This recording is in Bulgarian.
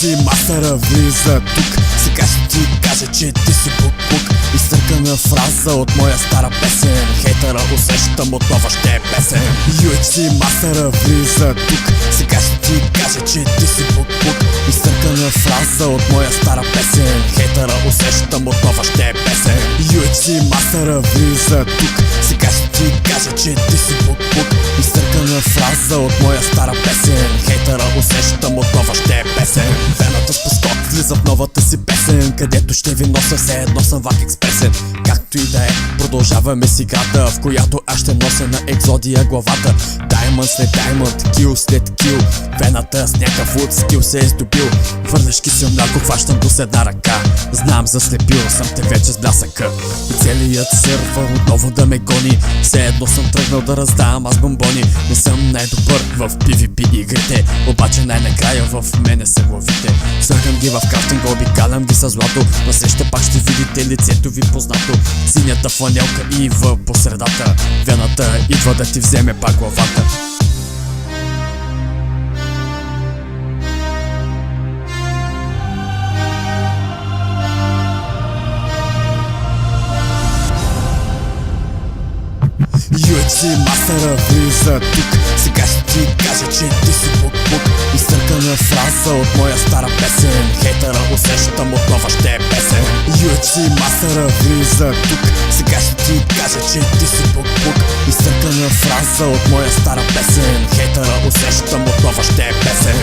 UHC мастера влиза тук. Сега ще ти кажа, че ти си бук-бук. Изтъркана фраза от моя стара песен. Хейтъра усещам, отново ще е песен. UHC мастера влиза тук. Сега ще ти кажа, че ти си бук-бук. Изтъркана фраза от моя стара песен. Хейтъра усещам, отново ще е песен. UHC мастера влиза тук. Сега ще ти кажа, че ти си бук-бук. Изтъркана фраза от моя стара песен. Хейтъра усещам, отново ще е песен. Вената с пескот влиза в новата си песен, където ще ви нося все едно съм вак експресен. Както и да е, продължаваме с играта, в която аз ще нося на екзодия главата. Даймънд след даймънд, кил след кил, вената с някакъв луд скил се е здобил. Хвърляш кисело мляко, хващам го с една ръка. Знам, заслепил съм те вече с блясъка. И целият сърфър отново да ме гони. Все едно съм тръгнал да раздавам аз бомбони. Не съм най-добър в PvP игрите, обаче най-накрая в мене са главите. Съргам ги в крафтинга, обикалям ги с злато. Насреща пак ще видите лицето ви познато. Синята фланелка и в посредата. Вената идва да ти вземе пак главата. UHC мастера влиза тук. Сега ще ти кажа, че ти си бук-бук. Изтъркана фраза от моя стара песен. Хейтъра усещам, отново ще е песен. UHC мастера влиза тук. Сега ще ти кажа, че ти си бук-бук. Изтъркана фраза от моя стара песен. Хейтъра усещам, отново ще е песен.